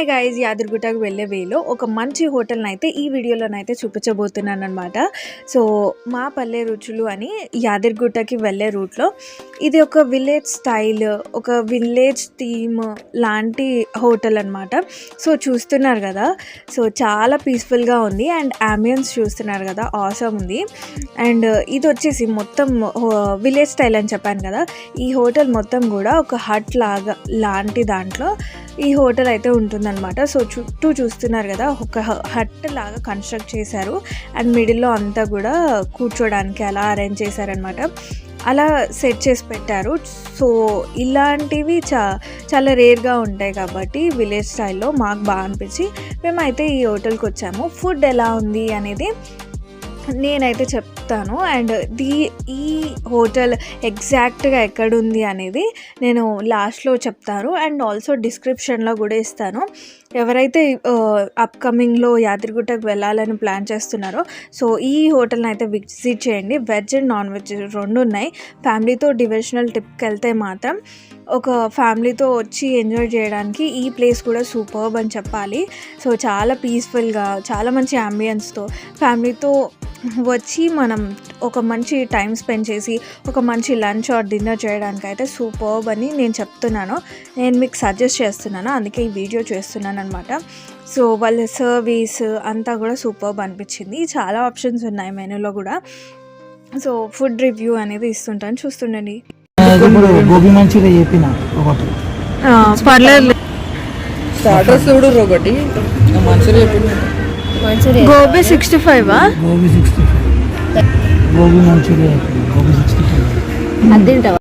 Guys, యాదగిరిగుట్టకు వెళ్ళే వేలో ఒక మంచి హోటల్ని అయితే ఈ వీడియోలోనైతే చూపించబోతున్నాను అనమాట. సో మా పల్లె రుచులు అని యాదగిరిగుట్టకి వెళ్ళే రూట్లో ఇది ఒక విలేజ్ స్టైల్, ఒక విలేజ్ థీమ్ లాంటి హోటల్ అనమాట. సో చూస్తున్నారు కదా, సో చాలా పీస్ఫుల్గా ఉంది అండ్ అంబియన్స్ చూస్తున్నారు కదా, ఆసమ్ ఉంది. అండ్ ఇది వచ్చేసి మొత్తం విలేజ్ స్టైల్ అని చెప్పాను కదా, ఈ హోటల్ మొత్తం కూడా ఒక హట్ లాంటి దాంట్లో ఈ హోటల్ అయితే ఉంటుందన్నమాట. సో చుట్టూ చూస్తున్నారు కదా, ఒక హట్ లాగా కన్స్ట్రక్ట్ చేశారు అండ్ మిడిల్లో అంతా కూడా కూర్చోడానికి అలా అరేంజ్ చేశారనమాట, అలా సెట్ చేసి పెట్టారు. సో ఇలాంటివి చాలా రేర్గా ఉంటాయి కాబట్టి విలేజ్ స్టైల్లో మాకు బాగా అనిపించి మేమైతే ఈ హోటల్కి వచ్చాము. ఫుడ్ ఎలా ఉంది అనేది నేనైతే చెప్తాను అండ్ ఈ హోటల్ ఎగ్జాక్ట్గా ఎక్కడుంది అనేది నేను లాస్ట్లో చెప్తాను అండ్ ఆల్సో డిస్క్రిప్షన్లో కూడా ఇస్తాను. ఎవరైతే అప్కమింగ్లో యాదగిరిగుట్టకు వెళ్ళాలని ప్లాన్ చేస్తున్నారో సో ఈ హోటల్ని అయితే విజిట్ చేయండి. వెజ్ అండ్ నాన్ వెజ్ రెండు ఉన్నాయి. ఫ్యామిలీతో డివోషనల్ ట్రిప్కి వెళ్తే మాత్రం ఒక ఫ్యామిలీతో వచ్చి ఎంజాయ్ చేయడానికి ఈ ప్లేస్ కూడా సూపర్బ్ అని చెప్పాలి. సో చాలా పీస్ఫుల్గా, చాలా మంచి అంబియన్స్తో ఫ్యామిలీతో వచ్చి మనం ఒక మంచి టైం స్పెండ్ చేసి ఒక మంచి లంచ్ ఆర్ డిన్నర్ చేయడానికి అయితే సూపర్బ్ అని నేను చెప్తున్నాను. నేను మీకు సజెస్ట్ చేస్తున్నాను, అందుకే ఈ వీడియో చేస్తున్నాను అనమాట. సో వాళ్ళ సర్వీస్ అంతా కూడా సూపర్బ్ అనిపించింది. చాలా ఆప్షన్స్ ఉన్నాయి మెనూలో కూడా. సో ఫుడ్ రివ్యూ అనేది ఇస్తుంటాను, చూస్తుండండి. గోబీ మంచూరియా చెప్పిన ఒకటి పర్లేదు. స్టార్టర్స్ చూడు ఒకటి మంచూరియా గోబీ 65 గోబీ 65 గోబీ మంచూరియా గోబీ 65 అది తింటావా?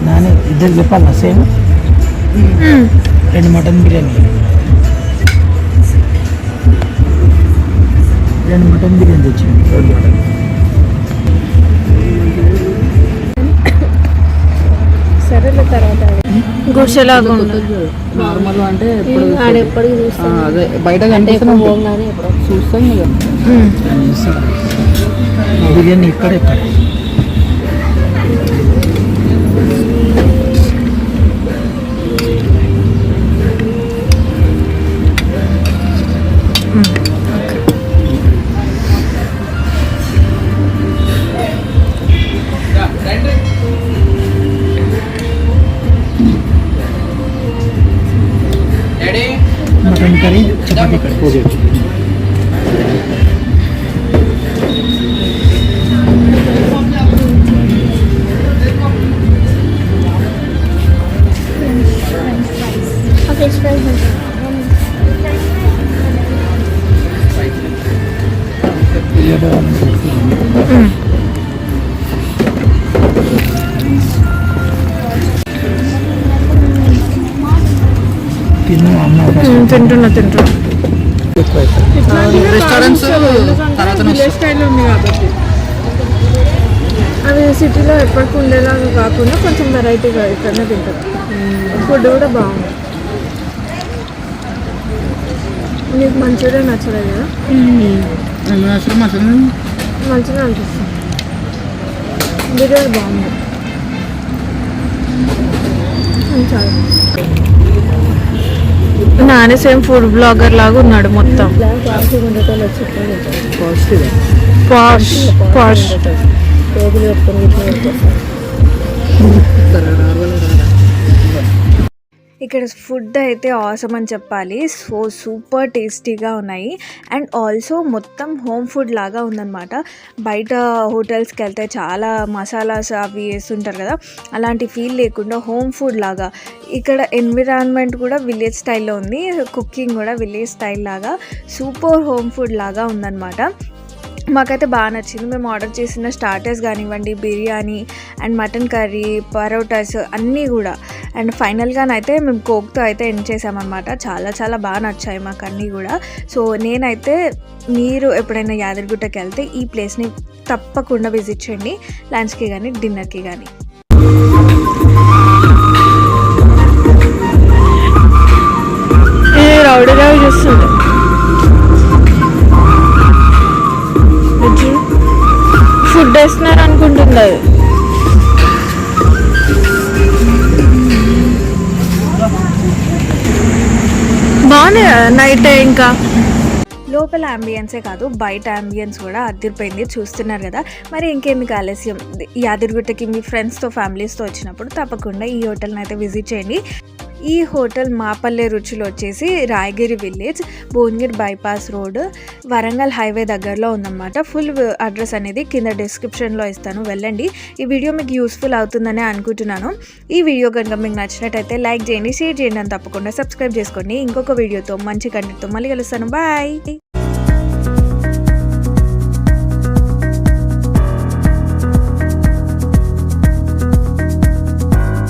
నానే ఇద్దరు చెప్పాలా same? 2 mutton biryani, 2 mutton biryani తెచ్చింది. సరేలే, తర్వాత గుడిసెలాగా నార్మల్ అంటే ఎప్పటికి చూస్తాం, అదే బయట కనిపిస్తున్నాం చూస్తాం ఇక బిర్యానీ ఇక్కడ మటన్ కర్రీ, చపాతీ కర్రీ. తింటున్నా రెస్టారెంట్స్ విలేజ్ స్టైల్లో ఉంది కాబట్టి అవి సిటీలో ఎప్పటికి ఉండేలాగా కాకుండా కొంచెం వెరైటీగా ఇక్కడనే తింటారు. ఫుడ్ కూడా బాగుంది. నీకు మంచూరియా నచ్చలేదు కదా? మంచిగా అనిపిస్తుంది. బిర్యానీ బాగుంది. చాలా నానే సేమ్ ఫుడ్ బ్లాగర్ లాగా ఉన్నాడు మొత్తం. పాష్ పాష్ ఇక్కడ ఫుడ్ అయితే ఆసమ్ అని చెప్పాలి. సో సూపర్ టేస్టీగా ఉన్నాయి అండ్ ఆల్సో మొత్తం హోమ్ ఫుడ్ లాగా ఉందన్నమాట. బయట హోటల్స్కి వెళ్తే చాలా మసాలాస్ అవి వేస్తుంటారు కదా, అలాంటి ఫీల్ లేకుండా హోమ్ ఫుడ్ లాగా ఇక్కడ ఎన్విరాన్మెంట్ కూడా విలేజ్ స్టైల్లో ఉంది, కుకింగ్ కూడా విలేజ్ స్టైల్ లాగా సూపర్ హోమ్ ఫుడ్ లాగా ఉందన్నమాట. మాకైతే బాగా నచ్చింది. మేము ఆర్డర్ చేసిన స్టార్టర్స్ కానివ్వండి, biryani and mutton curry, parottas అన్నీ కూడా. అండ్ ఫైనల్గానైతే మేము కోక్తో అయితే ఎండ్ చేసామన్నమాట. చాలా బాగా నచ్చాయి మాకు అన్నీ కూడా. సో నేనైతే మీరు ఎప్పుడైనా యాదగిరిగుట్టకి వెళ్తే ఈ ప్లేస్ని తప్పకుండా విజిట్ చేయండి, లంచ్కి కానీ డిన్నర్కి కానీ. రౌడీగా చూస్తుంది. ఫుడ్ చేస్తున్నారు అనుకుంటుంది అది. బాగుంది కదా నైట్ ఇంకా. లోపల అంబియన్సే కాదు బయట అంబియన్స్ కూడా అదిరిపోయింది, చూస్తున్నారు కదా. మరి ఇంకెందుకు ఆలస్యం, యాదగిరిగుట్టకి మీ ఫ్రెండ్స్తో ఫ్యామిలీస్తో వచ్చినప్పుడు తప్పకుండా ఈ హోటల్ని అయితే విజిట్ చేయండి. ఈ హోటల్ మాపల్లె రుచులు వచ్చేసి Rayagiri village, Bhuvanagiri bypass road, Warangal highway దగ్గరలో ఉందన్నమాట. ఫుల్ అడ్రస్ అనేది కింద డిస్క్రిప్షన్లో ఇస్తాను, వెళ్ళండి. ఈ వీడియో మీకు యూస్ఫుల్ అవుతుందని అనుకుంటున్నాను. ఈ వీడియో కనుక మీకు నచ్చినట్టయితే లైక్ చేయండి, షేర్ చేయండి, అని తప్పకుండా సబ్స్క్రైబ్ చేసుకోండి. ఇంకొక వీడియోతో మంచి కంటెంట్తో మళ్ళీ కలుస్తాను. బాయ్.